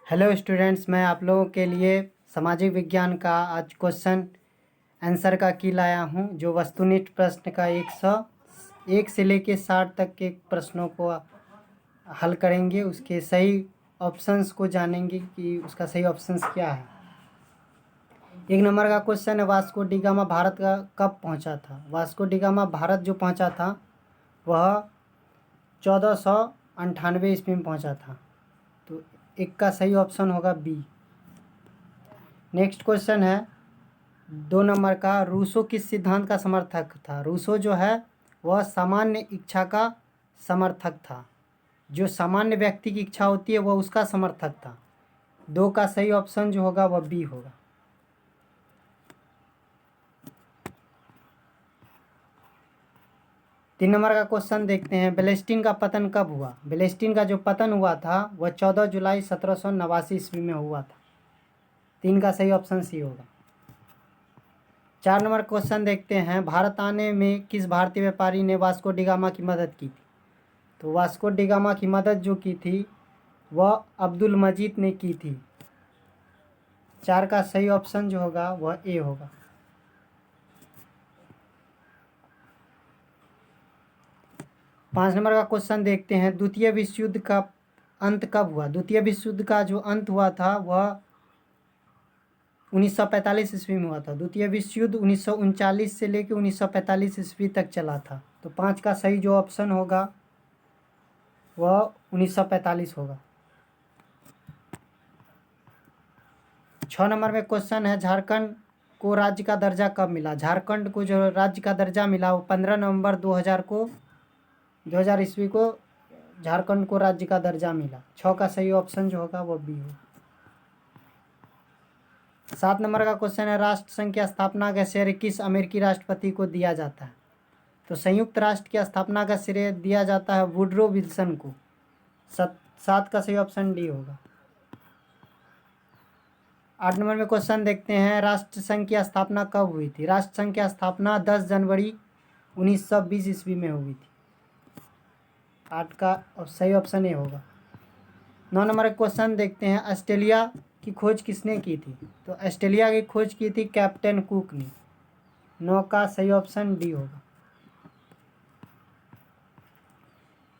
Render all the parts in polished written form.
Hello students, मैं आप लोगों के लिए सामाजिक विज्ञान का आज क्वेश्चन आंसर का की लाया हूं, जो वस्तुनिष्ठ प्रश्न का 101 से लेके 60 तक के प्रश्नों को हल करेंगे। उसके सही ऑप्शंस को जानेंगे कि उसका सही ऑप्शंस क्या है। 1 नंबर का क्वेश्चन है, वास्को डी गामा भारत का कब पहुंचा था। वास्को डी गामा भारत जो पहुंचा था वह 1498 ईस्वी में पहुंचा था। तो एक का सही ऑप्शन होगा बी। नेक्स्ट क्वेश्चन है 2 नंबर का, रूसो किस सिद्धांत का समर्थक था। रूसो जो है वह सामान्य इच्छा का समर्थक था। जो सामान्य व्यक्ति की इच्छा होती है वह उसका समर्थक था। 2 का सही ऑप्शन जो होगा वह बी होगा। 3 नंबर का क्वेश्चन देखते हैं, बेलेस्टीन का पतन कब हुआ। बेलेस्टीन का जो पतन हुआ था वह 14 जुलाई 1789 ईस्वी में हुआ था। 3 का सही ऑप्शन सी होगा। 4 नंबर क्वेश्चन देखते हैं, भारत आने में किस भारतीय व्यापारी ने वास्को डी गामा की मदद की थी। तो वास्को डी गामा की मदद जो की थी वह अब्दुल मजीद ने की थी। 4 का सही ऑप्शन जो होगा वह ए होगा। 5 नंबर का क्वेश्चन देखते हैं, द्वितीय विश्व युद्ध का अंत कब हुआ। द्वितीय विश्व युद्ध का जो अंत हुआ था वह 1945 ईस्वी में हुआ था। द्वितीय विश्व युद्ध 1939 से लेकर 1945 ईस्वी तक चला था। तो 5 का सही जो ऑप्शन होगा वह 1945 होगा। 6 नंबर में क्वेश्चन है, झारखंड को राज्य का दर्जा कब मिला। झारखंड को जो राज्य का दर्जा मिला वो 15 नवंबर 2000 ईस्वी को झारखंड को राज्य का दर्जा मिला। 6 का सही ऑप्शन जो होगा वो बी होगा। 7 नंबर का क्वेश्चन है, राष्ट्र संघ की स्थापना का श्रेय किस अमेरिकी राष्ट्रपति को दिया जाता है। तो संयुक्त राष्ट्र की स्थापना का श्रेय दिया जाता है वुडरो विल्सन को। 7 का सही ऑप्शन डी होगा। 8 नंबर में क्वेश्चन देखते हैं, राष्ट्र संघ की स्थापना कब हुई थी। राष्ट्र संघ की स्थापना 10 जनवरी 1920 ईस्वी में हुई थी। 8 का सही ऑप्शन ए होगा। 9 नंबर का क्वेश्चन देखते हैं, ऑस्ट्रेलिया की खोज किसने की थी। तो ऑस्ट्रेलिया की खोज की थी कैप्टन कुक ने। 9 का सही ऑप्शन डी होगा।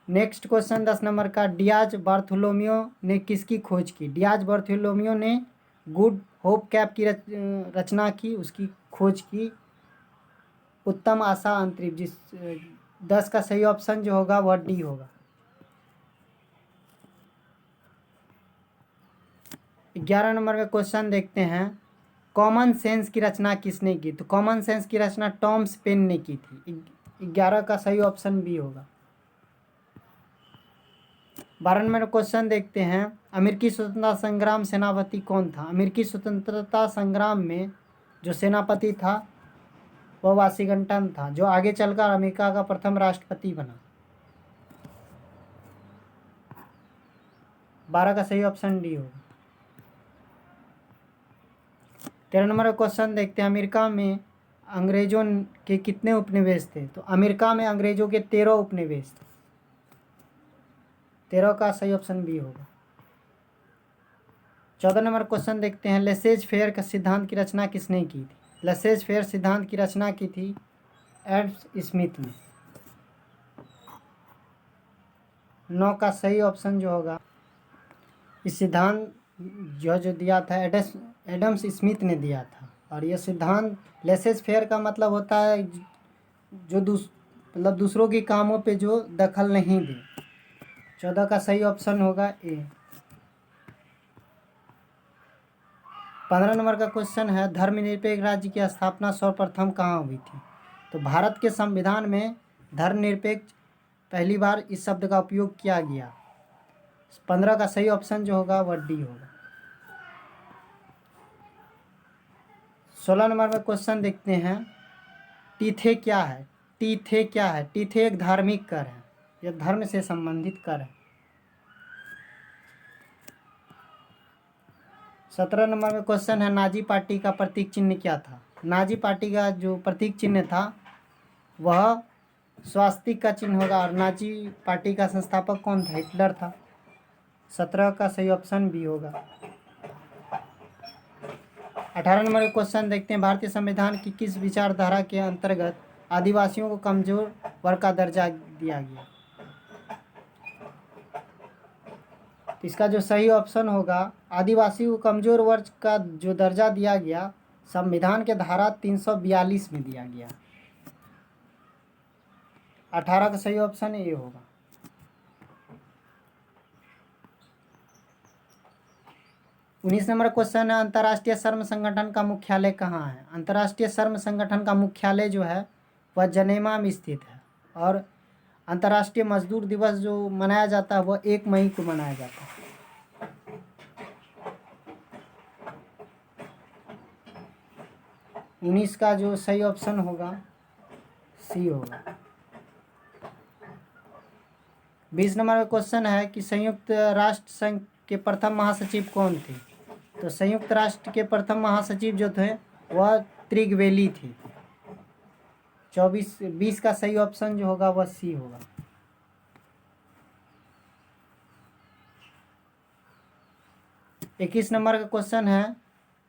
नेक्स्ट क्वेश्चन 10 नंबर का, डियाज बार्थोलोमियो ने किसकी खोज की। डियाज बार्थोलोमियो ने गुड होप कैप की रचना की, उसकी खोज की। उत्तम आशा अंतरिक्ष 10 का सही ऑप्शन जो होगा वह डी होगा। 11 नंबर में क्वेश्चन देखते हैं, कॉमन सेंस की रचना किसने की। तो कॉमन सेंस की रचना टॉमस पेन ने की थी। 11 का सही ऑप्शन बी होगा। 12 नंबर क्वेश्चन देखते हैं, अमेरिकी स्वतंत्रता संग्राम सेनापति कौन था। अमेरिकी स्वतंत्रता संग्राम में जो सेनापति था वह वाशिंगटन था, जो आगे चलकर अमेरिका का प्रथम राष्ट्रपति बना। 12 का सही ऑप्शन डी होगा। 13 नंबर क्वेश्चन देखते हैं, अमेरिका में अंग्रेजों के कितने उपनिवेश थे। तो अमेरिका में अंग्रेजों के 13 उपनिवेश थे। 13 का सही ऑप्शन बी होगा। 14 नंबर क्वेश्चन देखते हैं, लेसेज फेयर का सिद्धांत की रचना किसने की थी। लेसेज फेयर सिद्धांत की रचना की थी एडम स्मिथ ने। 9 का सही ऑप्शन जो होगा, इस सिद्धांत जो दिया था एडम स्मिथ ने दिया था। और यह सिद्धांत लेसेज फेयर का मतलब होता है जो मतलब दूसरों के कामों पे जो दखल नहीं दे। 14 का सही ऑप्शन होगा ए। 15 नंबर का क्वेश्चन है, धर्मनिरपेक्ष राज्य की स्थापना सर्वप्रथम कहाँ हुई थी। तो भारत के संविधान में धर्मनिरपेक्ष पहली बार इस शब्द का उपयोग किया गया। 15 का सही ऑप्शन जो होगा वह डी होगा। 16 नंबर में क्वेश्चन देखते हैं, तीथे क्या है। तीथे क्या है। तीथे एक धार्मिक कर है, यह धर्म से संबंधित कर है। 17 नंबर में क्वेश्चन है, नाजी पार्टी का प्रतीक चिन्ह क्या था। नाजी पार्टी का जो प्रतीक चिन्ह था वह स्वास्तिक का चिन्ह होगा। और नाजी पार्टी का संस्थापक कौन था। हिटलर था। 17 का सही ऑप्शन बी होगा। 18 नंबर का क्वेश्चन देखते हैं, भारतीय संविधान की किस विचारधारा के अंतर्गत आदिवासियों को कमजोर वर्ग का दर्जा दिया गया? तो इसका जो सही ऑप्शन होगा, आदिवासी को कमजोर वर्ग का जो दर्जा दिया गया संविधान के धारा 342 में दिया गया। 18 का सही ऑप्शन ये होगा। 19 नंबर क्वेश्चन है, अंतर्राष्ट्रीय श्रम संगठन का मुख्यालय कहाँ है? अंतर्राष्ट्रीय श्रम संगठन का मुख्यालय जो है वह जनेवा में स्थित है और अंतर्राष्ट्रीय मजदूर दिवस जो मनाया जाता है वह 1 मई को मनाया जाता है। 19 का जो सही ऑप्शन होगा सी होगा। 20 नंबर का क्वेश्चन है कि संयुक्त राष्ट्र संघ के प्रथम महासचिव कौन थे? तो संयुक्त राष्ट्र के प्रथम महासचिव जो थे वह त्रिगवेली थे। 20 का सही ऑप्शन जो होगा वह सी होगा। 21 नंबर का क्वेश्चन है,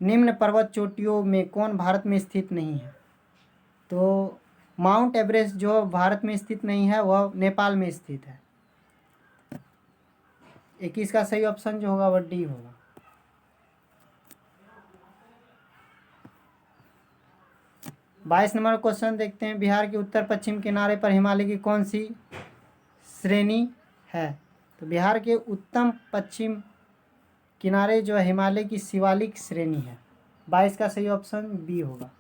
निम्न पर्वत चोटियों में कौन भारत में स्थित नहीं है? तो माउंट एवरेस्ट जो भारत में स्थित नहीं है वह नेपाल में स्थित है। 21 का सही ऑप्शन जो होगा वह डी होगा। 22 नंबर क्वेश्चन देखते हैं, बिहार के उत्तर पश्चिम किनारे पर हिमालय की कौन सी श्रेणी है? तो बिहार के उत्तम पश्चिम किनारे जो है हिमालय की शिवालिक श्रेणी है। 22 का सही ऑप्शन बी होगा।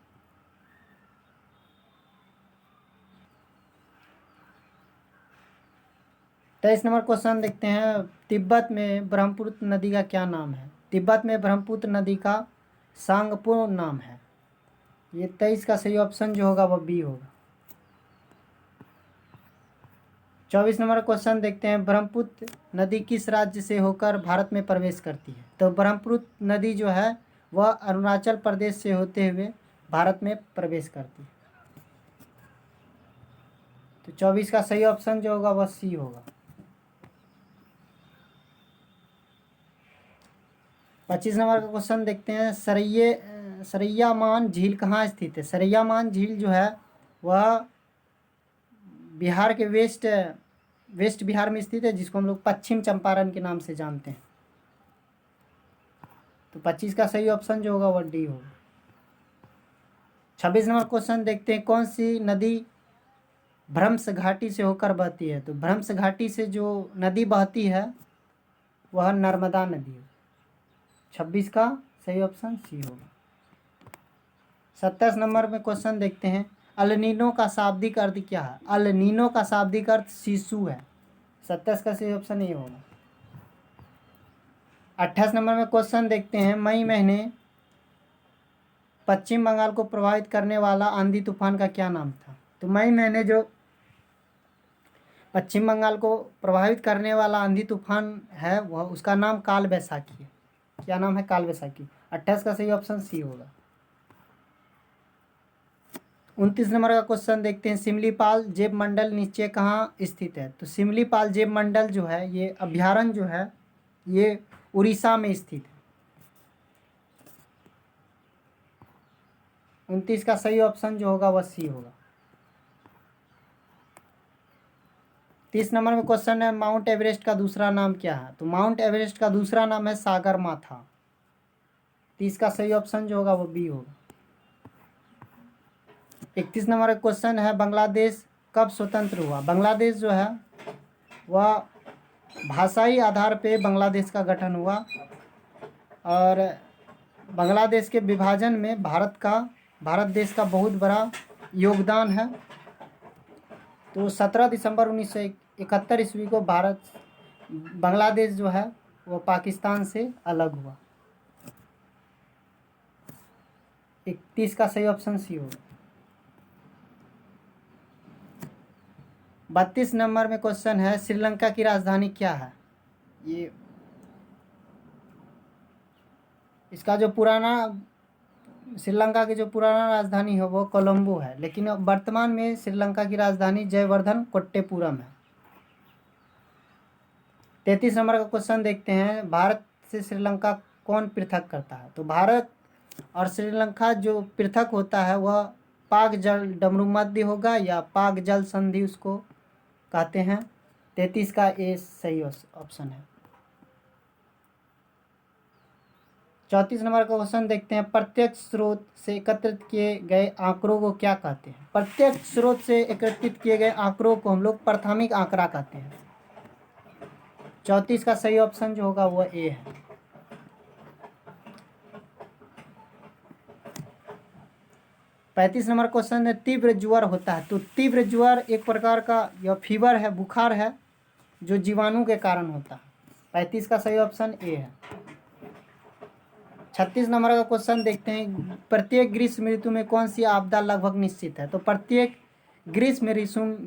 23 नंबर क्वेश्चन देखते हैं, तिब्बत में ब्रह्मपुत्र नदी का क्या नाम है? तिब्बत में ब्रह्मपुत्र नदी का सांगपो नाम है। ये 23 का सही ऑप्शन जो होगा वह बी होगा। 24 नंबर क्वेश्चन देखते हैं, ब्रह्मपुत्र नदी किस राज्य से होकर भारत में प्रवेश करती है? तो ब्रह्मपुत्र नदी जो है वह अरुणाचल प्रदेश से होते हुए भारत में प्रवेश करती है। तो 24 का सही ऑप्शन जो होगा वह सी होगा। 25 नंबर का क्वेश्चन देखते हैं, सरैयामान झील कहाँ स्थित है? सरैयामान झील जो है वह बिहार के वेस्ट बिहार में स्थित है, जिसको हम लोग पश्चिम चंपारण के नाम से जानते हैं। तो 25 का सही ऑप्शन जो होगा वह डी होगा। 26 नंबर क्वेश्चन देखते हैं, कौन सी नदी भ्रंश घाटी से होकर बहती है? तो भ्रंश घाटी से जो नदी बहती है वह नर्मदा नदी है। 26 का सही ऑप्शन सी होगा। 27 नंबर में क्वेश्चन देखते हैं, अल नीनो का शाब्दिक अर्थ क्या है? अल नीनो का शाब्दिक अर्थ शिशु है। 27 का सही ऑप्शन ये होगा। 28 नंबर में क्वेश्चन देखते हैं, मई महीने पश्चिम बंगाल को प्रभावित करने वाला आंधी तूफान का क्या नाम था? तो मई महीने जो पश्चिम बंगाल को प्रभावित करने वाला आंधी तूफान है वह उसका नाम काल बैसाखी है। क्या नाम है? काल बैसाखी। 28 का सही ऑप्शन सी होगा। 29 नंबर का क्वेश्चन देखते हैं, सिमलीपाल जैव मंडल निश्चय कहाँ स्थित है? तो सिमलीपाल जैव मंडल जो है ये अभ्यारण्य जो है ये उड़ीसा में स्थित है। 29 का सही ऑप्शन जो होगा वह सी होगा। 30 नंबर में क्वेश्चन है, माउंट एवरेस्ट का दूसरा नाम क्या है? तो माउंट एवरेस्ट का दूसरा नाम है सागर माथा। 30 का सही ऑप्शन जो होगा वो बी होगा। 31 नंबर का क्वेश्चन है, बांग्लादेश कब स्वतंत्र हुआ? बांग्लादेश जो है वह भाषाई आधार पे बांग्लादेश का गठन हुआ और बांग्लादेश के विभाजन में भारत देश का बहुत बड़ा योगदान है। तो 17 दिसंबर 1971 ईस्वी को बांग्लादेश जो है वो पाकिस्तान से अलग हुआ। 31 का सही ऑप्शन सी होगा। 32 नंबर में क्वेश्चन है, श्रीलंका की राजधानी क्या है? ये इसका जो पुराना श्रीलंका की जो पुराना राजधानी है वो कोलंबो है, लेकिन अब वर्तमान में श्रीलंका की राजधानी जयवर्धन कोट्टेपुरम है। 33 नंबर का क्वेश्चन देखते हैं, भारत से श्रीलंका कौन पृथक करता है? तो भारत और श्रीलंका जो पृथक होता है वह पाक जल डमरू मध्य होगा या पाक जल संधि उसको कहते हैं। 33 का ए सही ऑप्शन है। 34 नंबर का क्वेश्चन देखते हैं, प्रत्यक्ष स्रोत से एकत्रित किए गए आंकड़ों को क्या कहते हैं? प्रत्यक्ष स्रोत से एकत्रित किए गए आंकड़ों को हम लोग प्राथमिक आंकड़ा कहते हैं। 34 का सही ऑप्शन जो होगा वह ए है। 35 नंबर क्वेश्चन है, तीव्र ज्वर होता है। तो तीव्र ज्वर एक प्रकार का यह फीवर है, बुखार है, जो जीवाणु के कारण होता है। 35 का सही ऑप्शन ए है। 36 नंबर का क्वेश्चन देखते हैं, प्रत्येक ग्रीष्म ऋतु में कौन सी आपदा लगभग निश्चित है? तो प्रत्येक ग्रीष्म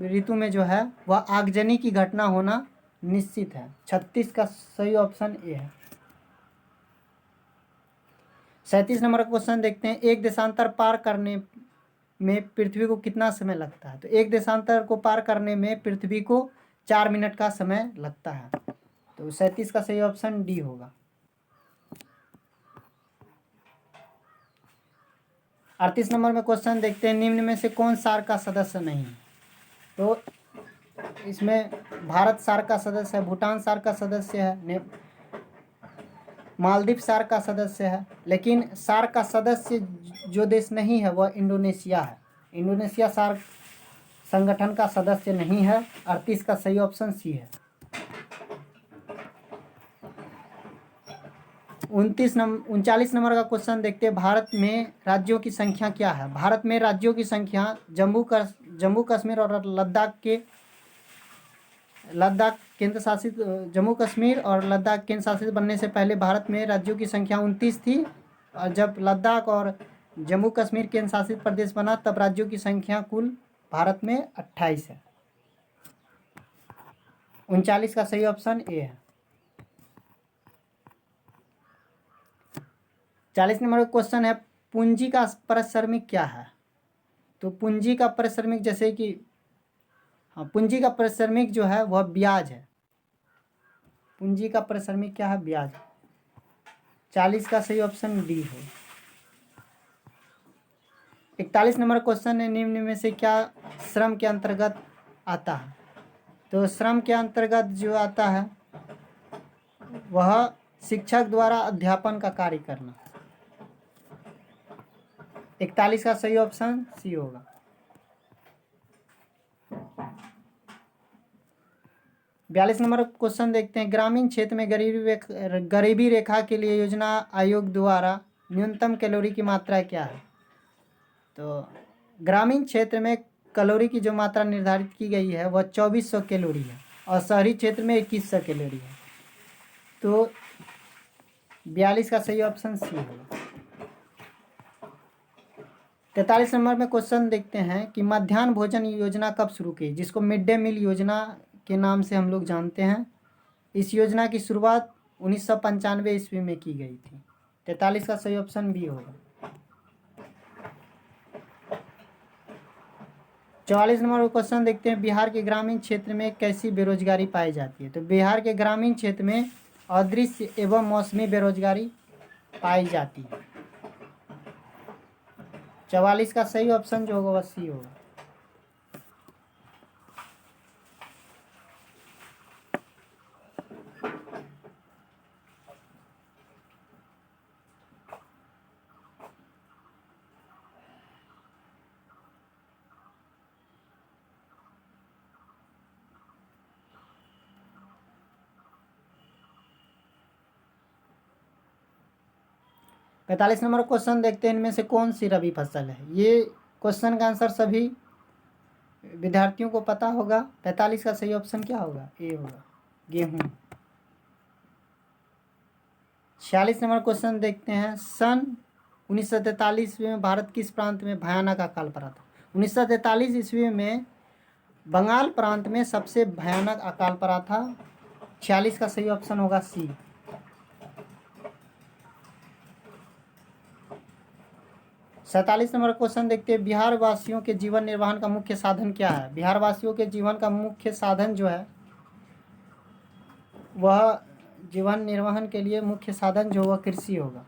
ऋतु में जो है वह आगजनी की घटना होना निश्चित है। 36 का सही ऑप्शन ए है। 37 नंबर का क्वेश्चन देखते हैं, एक देशांतर पार करने में पृथ्वी को कितना समय लगता है? तो एक देशांतर को पार करने में पृथ्वी को 4 मिनट का समय लगता है। तो 37 का सही ऑप्शन डी होगा। 38 नंबर में क्वेश्चन देखते हैं, निम्न में से कौन सार्क का सदस्य नहीं है? तो इसमें भारत सार्क का सदस्य है, भूटान सार्क का सदस्य है, मालदीव सार्क का सदस्य है, लेकिन सार्क का सदस्य जो देश नहीं है वह इंडोनेशिया है। इंडोनेशिया सार्क संगठन का सदस्य नहीं है। 38 का सही ऑप्शन सी है। 39 नंबर का क्वेश्चन देखते हैं, भारत में राज्यों की संख्या क्या है? भारत में राज्यों की संख्या जम्मू कश्मीर और लद्दाख केंद्र शासित जम्मू कश्मीर और लद्दाख केंद्र शासित बनने से पहले भारत में राज्यों की संख्या 29 थी, और जब लद्दाख और जम्मू कश्मीर केंद्र शासित प्रदेश बना तब राज्यों की संख्या कुल भारत में 28 है। 39 का सही ऑप्शन ए है। 40 नंबर का क्वेश्चन है, पूंजी का पारिश्रमिक क्या है? तो पूंजी का पारिश्रमिक जैसे कि पूंजी का पारिश्रमिक जो है वह ब्याज है। पूंजी का पारिश्रमिक क्या है? ब्याज। 40 का सही ऑप्शन डी है। 41 नंबर क्वेश्चन है, निम्न में से क्या श्रम के अंतर्गत आता है? तो श्रम के अंतर्गत जो आता है वह शिक्षक द्वारा अध्यापन का कार्य करना। 41 का सही ऑप्शन सी होगा। 42 नंबर क्वेश्चन देखते हैं, ग्रामीण क्षेत्र में गरीबी रेखा के लिए योजना आयोग द्वारा न्यूनतम कैलोरी की मात्रा क्या है? तो ग्रामीण क्षेत्र में कैलोरी की जो मात्रा निर्धारित की गई है वह 2400 कैलोरी है, और शहरी क्षेत्र में 2100 कैलोरी है। तो 42 का सही ऑप्शन सी होगा। 43 नंबर में क्वेश्चन देखते हैं कि मध्याह्न भोजन योजना कब शुरू की, जिसको मिड डे मील योजना के नाम से हम लोग जानते हैं। इस योजना की शुरुआत 1995 ईस्वी में की गई थी। 43 का सही ऑप्शन बी होगा। 44 नंबर क्वेश्चन देखते हैं, बिहार के ग्रामीण क्षेत्र में कैसी बेरोजगारी पाई जाती है? तो बिहार के ग्रामीण क्षेत्र में अदृश्य एवं मौसमी बेरोजगारी पाई जाती है। 44 का सही ऑप्शन जो होगा वह सी होगा। 45 नंबर क्वेश्चन देखते हैं, इनमें से कौन सी रबी फसल है? ये क्वेश्चन का आंसर सभी विद्यार्थियों को पता होगा। 45 का सही ऑप्शन क्या होगा? ए होगा, गेहूँ। 46 नंबर क्वेश्चन देखते हैं, सन 1943 में भारत किस प्रांत में भयानक अकाल पड़ा था? 1943 ईस्वी में बंगाल प्रांत में सबसे भयानक अकाल पड़ा था। 46 का सही ऑप्शन होगा सी। 47 नंबर क्वेश्चन देखते हैं, बिहार वासियों के जीवन निर्वाहन का मुख्य साधन क्या है? बिहार वासियों के जीवन का मुख्य साधन जो है वह जीवन निर्वहन के लिए मुख्य साधन जो वह कृषि होगा।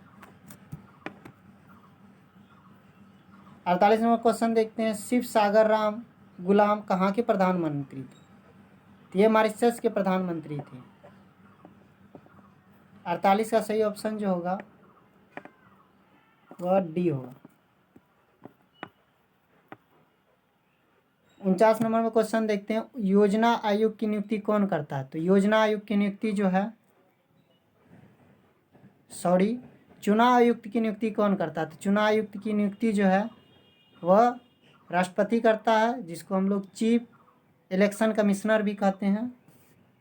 48 नंबर क्वेश्चन देखते हैं, शिव सागर राम गुलाम कहाँ के प्रधानमंत्री थे? तो ये मॉरिशस के प्रधानमंत्री थे। 48 का सही ऑप्शन जो होगा वह डी होगा। 49 नंबर में क्वेश्चन देखते हैं, योजना आयोग की नियुक्ति कौन करता है? तो योजना आयोग की नियुक्ति जो है चुनाव आयुक्त की नियुक्ति कौन करता है? तो चुनाव आयुक्त की नियुक्ति जो है वह राष्ट्रपति करता है, जिसको हम लोग चीफ इलेक्शन कमिश्नर भी कहते हैं।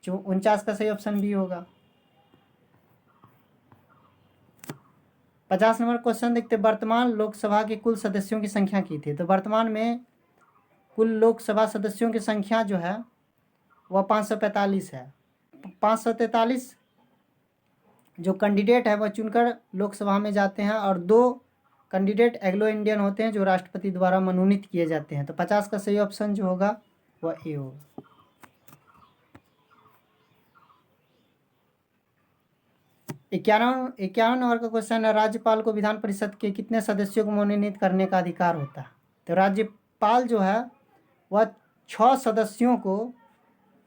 जो 49 का सही ऑप्शन बी होगा। 50 नंबर क्वेश्चन देखते, वर्तमान लोकसभा के कुल सदस्यों की संख्या की थी? तो वर्तमान में कुल लोकसभा सदस्यों की संख्या जो है वह 545 है। 543 जो कैंडिडेट है वह चुनकर लोकसभा में जाते हैं और 2 कैंडिडेट एग्लो इंडियन होते हैं जो राष्ट्रपति द्वारा मनोनीत किए जाते हैं। तो 50 का सही ऑप्शन जो होगा वह ए होगा। 51 नंबर का क्वेश्चन है, राज्यपाल को विधान परिषद के कितने सदस्यों को मनोनीत करने का अधिकार होता है? तो राज्यपाल जो है वह 6 सदस्यों को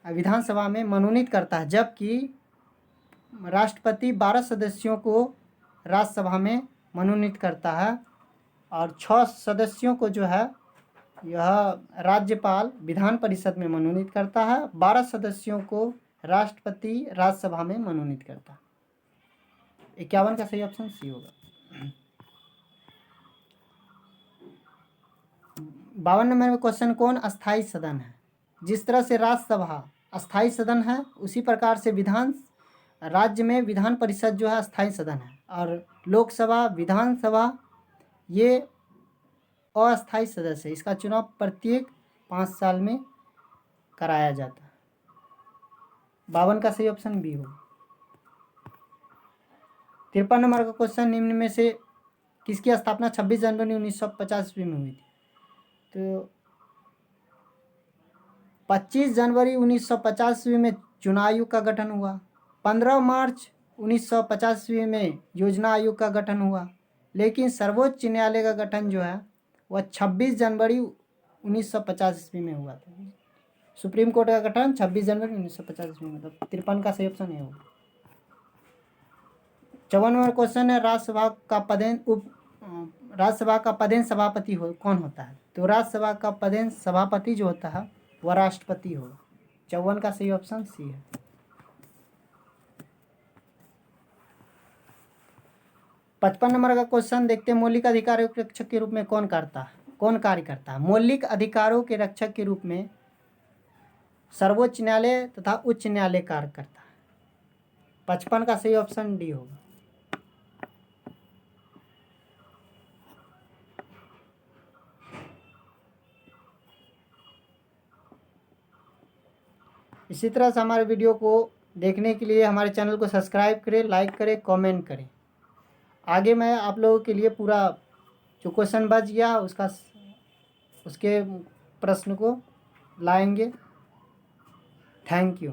विधानसभा में मनोनीत करता है, जबकि राष्ट्रपति 12 सदस्यों को राज्यसभा में मनोनीत करता है और 6 सदस्यों को जो है यह राज्यपाल विधान परिषद में मनोनीत करता है। 12 सदस्यों को राष्ट्रपति राज्यसभा में मनोनीत करता है। 51 का सही ऑप्शन सी होगा। 52 नंबर में क्वेश्चन, कौन अस्थाई सदन है? जिस तरह से राज्यसभा अस्थाई सदन है उसी प्रकार से राज्य में विधान परिषद जो है अस्थाई सदन है और लोकसभा विधानसभा ये अस्थाई सदस्य है। इसका चुनाव प्रत्येक 5 साल में कराया जाता है। 52 का सही ऑप्शन बी होगा। 53 नंबर का क्वेश्चन, निम्न में से किसकी स्थापना 26 जनवरी 1950 ईस्वी में हुई थी? तो 25 जनवरी 1950 ईस्वी में चुनाव आयोग का गठन हुआ। 15 मार्च 1950 ईस्वी में योजना आयोग का गठन हुआ, लेकिन सर्वोच्च न्यायालय का गठन जो है वह 26 जनवरी 1950 ईस्वी में हुआ था। सुप्रीम कोर्ट का गठन 26 जनवरी 1950 ईस्वी में। मतलब 53 का सही ऑप्शन है होगा। 54 नंबर क्वेश्चन है, राज्यसभा का पदेन सभापति कौन होता है? तो राज्यसभा का पदेन सभापति जो होता है वह राष्ट्रपति होगा। 54 का सही ऑप्शन सी है। 55 नंबर का क्वेश्चन देखते हैं, मौलिक अधिकारों के रक्षक के रूप में कौन कार्य करता है? मौलिक अधिकारों के रक्षक के रूप में सर्वोच्च न्यायालय तथा उच्च न्यायालय कार्य करता है। 55 का सही ऑप्शन डी होगा। इसी तरह से हमारे वीडियो को देखने के लिए हमारे चैनल को सब्सक्राइब करें, लाइक करें, कमेंट करें। आगे मैं आप लोगों के लिए पूरा जो क्वेश्चन बच गया उसके प्रश्न को लाएंगे। Thank you.